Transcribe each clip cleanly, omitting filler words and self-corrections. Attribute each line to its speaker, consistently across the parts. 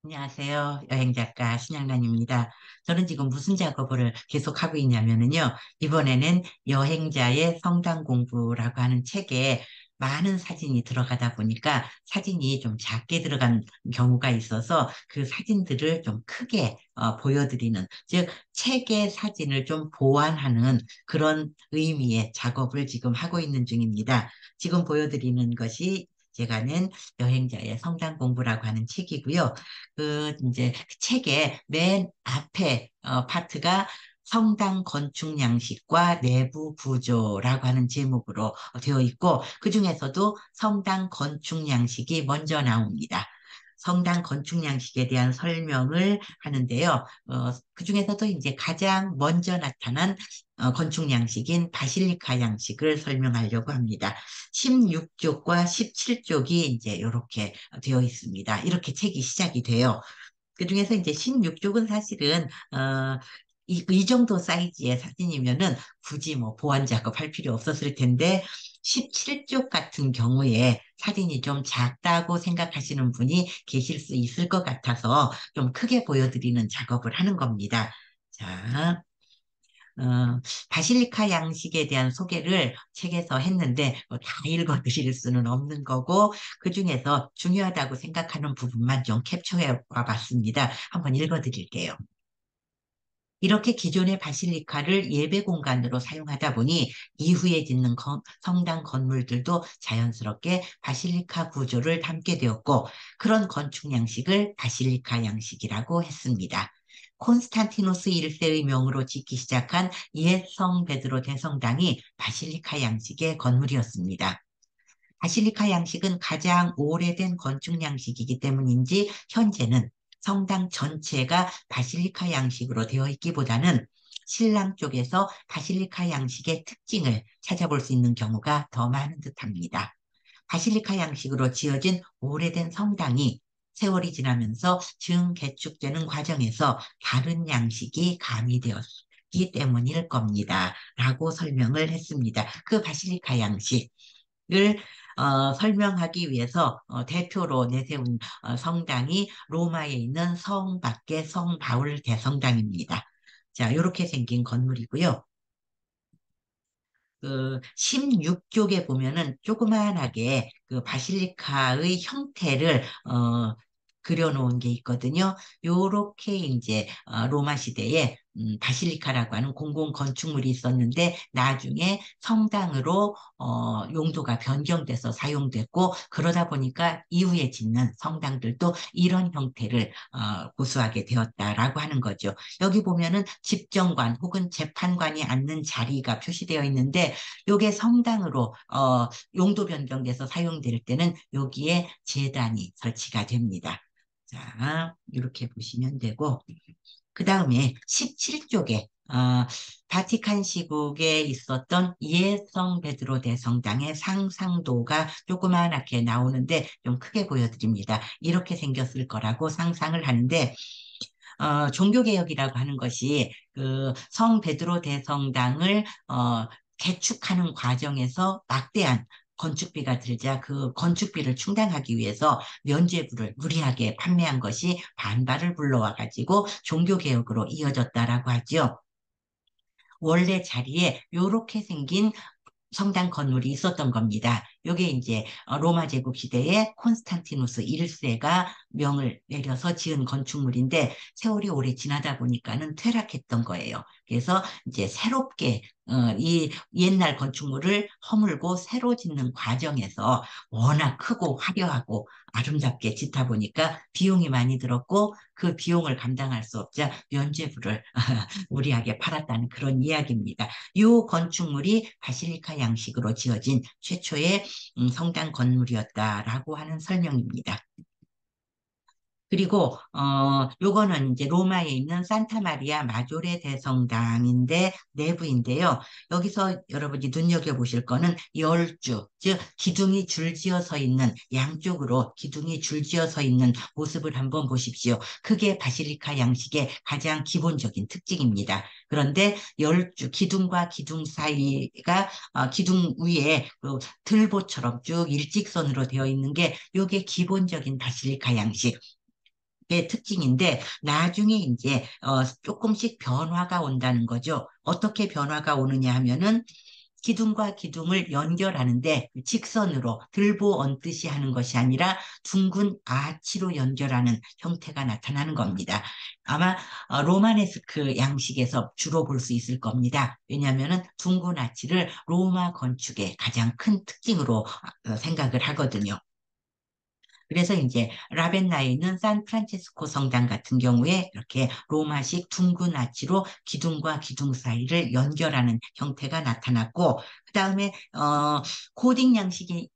Speaker 1: 안녕하세요. 여행작가 신양란입니다. 저는 지금 무슨 작업을 계속하고 있냐면요. 이번에는 여행자의 성당 공부라고 하는 책에 많은 사진이 들어가다 보니까 사진이 좀 작게 들어간 경우가 있어서 그 사진들을 좀 크게 보여드리는, 즉, 책의 사진을 좀 보완하는 그런 의미의 작업을 지금 하고 있는 중입니다. 지금 보여드리는 것이 제가 낸 여행자의 성당 공부라고 하는 책이고요. 이제 그 책의 맨 앞에 파트가 성당 건축 양식과 내부 구조라고 하는 제목으로 되어 있고, 그 중에서도 성당 건축 양식이 먼저 나옵니다. 성당 건축 양식에 대한 설명을 하는데요. 그 중에서도 이제 가장 먼저 나타난 건축 양식인 바실리카 양식을 설명하려고 합니다. 16쪽과 17쪽이 이제 이렇게 되어 있습니다. 이렇게 책이 시작이 돼요. 그중에서 이제 16쪽은 사실은 이 정도 사이즈의 사진이면은 굳이 뭐 보완 작업할 필요 없었을 텐데 17쪽 같은 경우에 사진이 좀 작다고 생각하시는 분이 계실 수 있을 것 같아서 좀 크게 보여드리는 작업을 하는 겁니다. 자, 바실리카 양식에 대한 소개를 책에서 했는데 뭐다 읽어드릴 수는 없는 거고 그중에서 중요하다고 생각하는 부분만 좀 캡처해 와 봤습니다. 한번 읽어드릴게요. 이렇게 기존의 바실리카를 예배 공간으로 사용하다 보니 이후에 짓는 성당 건물들도 자연스럽게 바실리카 구조를 담게 되었고 그런 건축 양식을 바실리카 양식이라고 했습니다. 콘스탄티노스 1세의 명으로 짓기 시작한 옛 성 베드로 대성당이 바실리카 양식의 건물이었습니다. 바실리카 양식은 가장 오래된 건축 양식이기 때문인지 현재는 성당 전체가 바실리카 양식으로 되어 있기보다는 신랑 쪽에서 바실리카 양식의 특징을 찾아볼 수 있는 경우가 더 많은 듯합니다. 바실리카 양식으로 지어진 오래된 성당이 세월이 지나면서 증개축되는 과정에서 다른 양식이 가미되었기 때문일 겁니다. 라고 설명을 했습니다. 그 바실리카 양식. 을 설명하기 위해서 대표로 내세운 성당이 로마에 있는 성 밖의 성 바울 대성당입니다. 자, 이렇게 생긴 건물이고요. 그 16쪽에 보면은 조그만하게 그 바실리카의 형태를 그려놓은 게 있거든요. 요렇게 이제 로마 시대에 바실리카라고 하는 공공 건축물이 있었는데 나중에 성당으로 용도가 변경돼서 사용됐고 그러다 보니까 이후에 짓는 성당들도 이런 형태를 고수하게 되었다라고 하는 거죠. 여기 보면은 집정관 혹은 재판관이 앉는 자리가 표시되어 있는데 요게 성당으로 용도 변경돼서 사용될 때는 여기에 제단이 설치가 됩니다. 자, 이렇게 보시면 되고 그 다음에 17쪽에 바티칸 시국에 있었던 예성 베드로 대성당의 상상도가 조그맣게 나오는데 좀 크게 보여드립니다. 이렇게 생겼을 거라고 상상을 하는데 종교개혁이라고 하는 것이 그 성 베드로 대성당을 개축하는 과정에서 막대한 건축비가 들자 그 건축비를 충당하기 위해서 면죄부를 무리하게 판매한 것이 반발을 불러와 가지고 종교개혁으로 이어졌다라고 하죠. 원래 자리에 요렇게 생긴 성당 건물이 있었던 겁니다. 요게 이제 로마 제국 시대에 콘스탄티누스 1세가 명을 내려서 지은 건축물인데 세월이 오래 지나다 보니까는 퇴락했던 거예요. 그래서 이제 새롭게 이 옛날 건축물을 허물고 새로 짓는 과정에서 워낙 크고 화려하고 아름답게 짓다 보니까 비용이 많이 들었고 그 비용을 감당할 수 없자 면죄부를 무리하게 팔았다는 그런 이야기입니다. 이 건축물이 바실리카 양식으로 지어진 최초의 성당 건물이었다라고 하는 설명입니다. 그리고 요거는 이제 로마에 있는 산타 마리아 마조레 대성당인데 내부인데요. 여기서 여러분이 눈여겨보실 거는 열주, 즉 기둥이 줄지어 서 있는 양쪽으로 기둥이 줄지어 서 있는 모습을 한번 보십시오. 그게 바실리카 양식의 가장 기본적인 특징입니다. 그런데 열주, 기둥과 기둥 사이가 기둥 위에 그 들보처럼 쭉 일직선으로 되어 있는 게 요게 기본적인 바실리카 양식. 게 특징인데 나중에 이제 조금씩 변화가 온다는 거죠. 어떻게 변화가 오느냐 하면은 기둥과 기둥을 연결하는데 직선으로 들보 얹듯이 하는 것이 아니라 둥근 아치로 연결하는 형태가 나타나는 겁니다. 아마 로마네스크 양식에서 주로 볼 수 있을 겁니다. 왜냐하면은 둥근 아치를 로마 건축의 가장 큰 특징으로 생각을 하거든요. 그래서 이제 라벤나에 있는 산프란치스코 성당 같은 경우에 이렇게 로마식 둥근 아치로 기둥과 기둥 사이를 연결하는 형태가 나타났고, 그다음에 고딕 양식이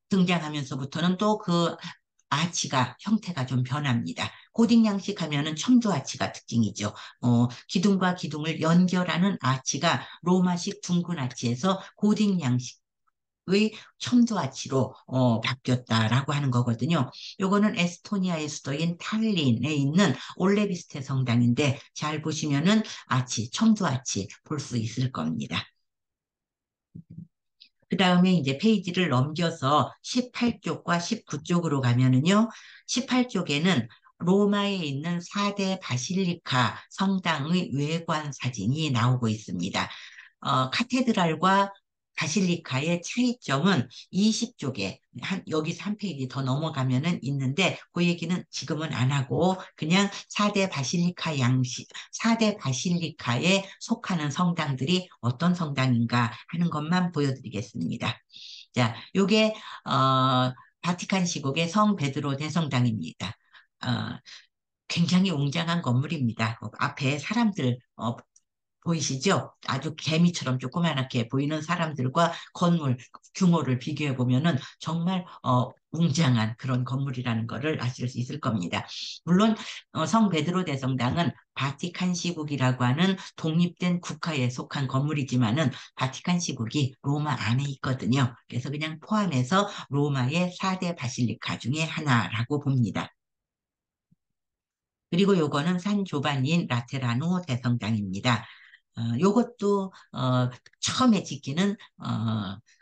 Speaker 1: 등장하면서부터는 또 그 아치가 형태가 좀 변합니다. 고딕 양식 하면은 첨두 아치가 특징이죠. 기둥과 기둥을 연결하는 아치가 로마식 둥근 아치에서 고딕 양식 의 첨두아치로 바뀌었다라고 하는 거거든요. 요거는 에스토니아의 수도인 탈린에 있는 올레비스테 성당인데 잘 보시면은 아치, 첨두아치 볼 수 있을 겁니다. 그 다음에 이제 페이지를 넘겨서 18쪽과 19쪽으로 가면은요, 18쪽에는 로마에 있는 4대 바실리카 성당의 외관 사진이 나오고 있습니다. 카테드랄과 바실리카의 차이점은 20쪽에 여기서 한 페이지 더 넘어가면은 있는데 그 얘기는 지금은 안 하고 그냥 4대 바실리카 양식, 4대 바실리카에 속하는 성당들이 어떤 성당인가 하는 것만 보여드리겠습니다. 자, 요게 바티칸 시국의 성 베드로 대성당입니다. 어, 굉장히 웅장한 건물입니다. 앞에 사람들 보이시죠? 아주 개미처럼 조그맣게 보이는 사람들과 건물 규모를 비교해 보면은 정말 웅장한 그런 건물이라는 것을 아실 수 있을 겁니다. 물론 성 베드로 대성당은 바티칸 시국이라고 하는 독립된 국가에 속한 건물이지만은 바티칸 시국이 로마 안에 있거든요. 그래서 그냥 포함해서 로마의 4대 바실리카 중에 하나라고 봅니다. 그리고 요거는 산 조반니인 라테라노 대성당입니다. 요것도 처음에 짓기는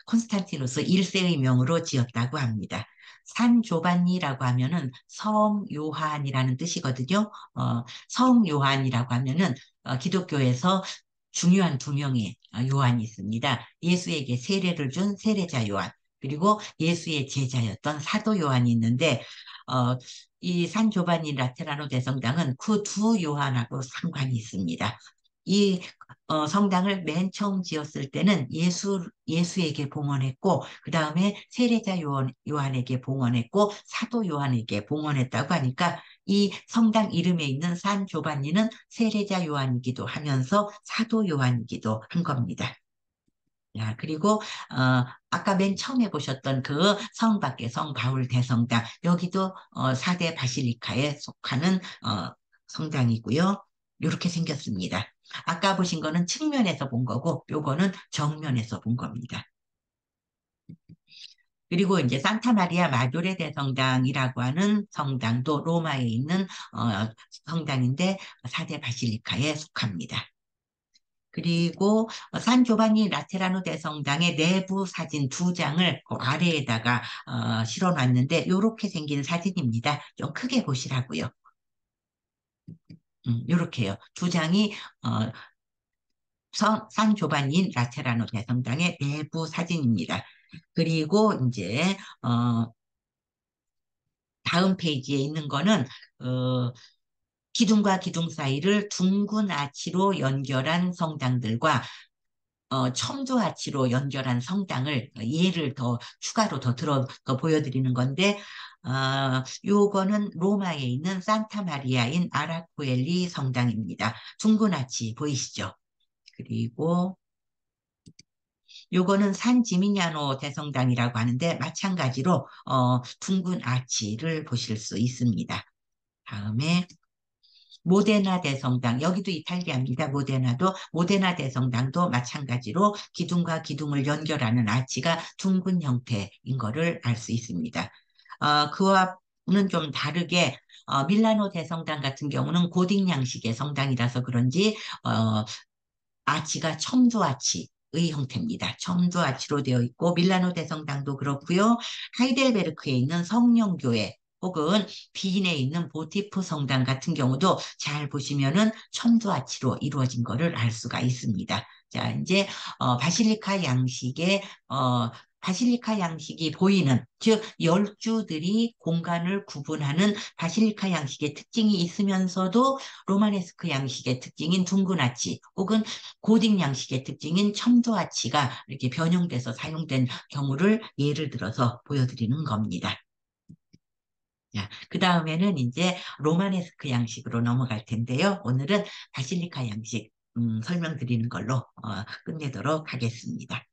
Speaker 1: 콘스탄티누스 1세의 명으로 지었다고 합니다. 산 조반니라고 하면은 성 요한이라는 뜻이거든요. 성 요한이라고 하면은 기독교에서 중요한 두 명의 요한이 있습니다. 예수에게 세례를 준 세례자 요한, 그리고 예수의 제자였던 사도 요한이 있는데 어, 이 산 조반니 라테라노 대성당은 그 두 요한하고 상관이 있습니다. 이 성당을 맨 처음 지었을 때는 예수에게 봉헌했고, 그 다음에 세례자 요한에게 봉헌했고, 사도 요한에게 봉헌했다고 하니까 이 성당 이름에 있는 산 조반니는 세례자 요한이기도 하면서 사도 요한이기도 한 겁니다. 야, 그리고, 아까 맨 처음에 보셨던 그 성 밖의 성 바울 대성당, 여기도 4대 바실리카에 속하는 성당이고요. 이렇게 생겼습니다. 아까 보신 거는 측면에서 본 거고, 요거는 정면에서 본 겁니다. 그리고 이제 산타 마리아 마조레 대성당이라고 하는 성당도 로마에 있는 성당인데 4대 바실리카에 속합니다. 그리고 산 조바니 라테라노 대성당의 내부 사진 두 장을 그 아래에다가 실어놨는데 요렇게 생긴 사진입니다. 좀 크게 보시라고요. 요렇게요. 두 장이 어, 산 조바니 라테라노 대성당의 내부 사진입니다. 그리고 이제 다음 페이지에 있는 거는 기둥과 기둥 사이를 둥근 아치로 연결한 성당들과 첨두아치로 연결한 성당을 예를 더 추가로 더 보여드리는 건데, 요거는 로마에 있는 산타 마리아인 아라코엘리 성당입니다. 둥근 아치 보이시죠? 그리고 요거는 산 지미냐노 대성당이라고 하는데 마찬가지로 둥근 아치를 보실 수 있습니다. 다음에 모데나 대성당, 여기도 이탈리아입니다. 모데나 대성당도 마찬가지로 기둥과 기둥을 연결하는 아치가 둥근 형태인 거를 알 수 있습니다. 그와는 좀 다르게 밀라노 대성당 같은 경우는 고딕 양식의 성당이라서 그런지 아치가 첨두아치의 형태입니다. 첨두아치로 되어 있고 밀라노 대성당도 그렇고요. 하이델베르크에 있는 성령교회 혹은 빈에 있는 보티프 성당 같은 경우도 잘 보시면은 첨도아치로 이루어진 거를 알 수가 있습니다. 자, 이제 바실리카 양식의 바실리카 양식이 보이는, 즉 열주들이 공간을 구분하는 바실리카 양식의 특징이 있으면서도 로마네스크 양식의 특징인 둥근 아치 혹은 고딕 양식의 특징인 첨도 아치가 이렇게 변형돼서 사용된 경우를 예를 들어서 보여드리는 겁니다. 자, 그 다음에는 이제 로마네스크 양식으로 넘어갈 텐데요. 오늘은 바실리카 양식 설명드리는 걸로 끝내도록 하겠습니다.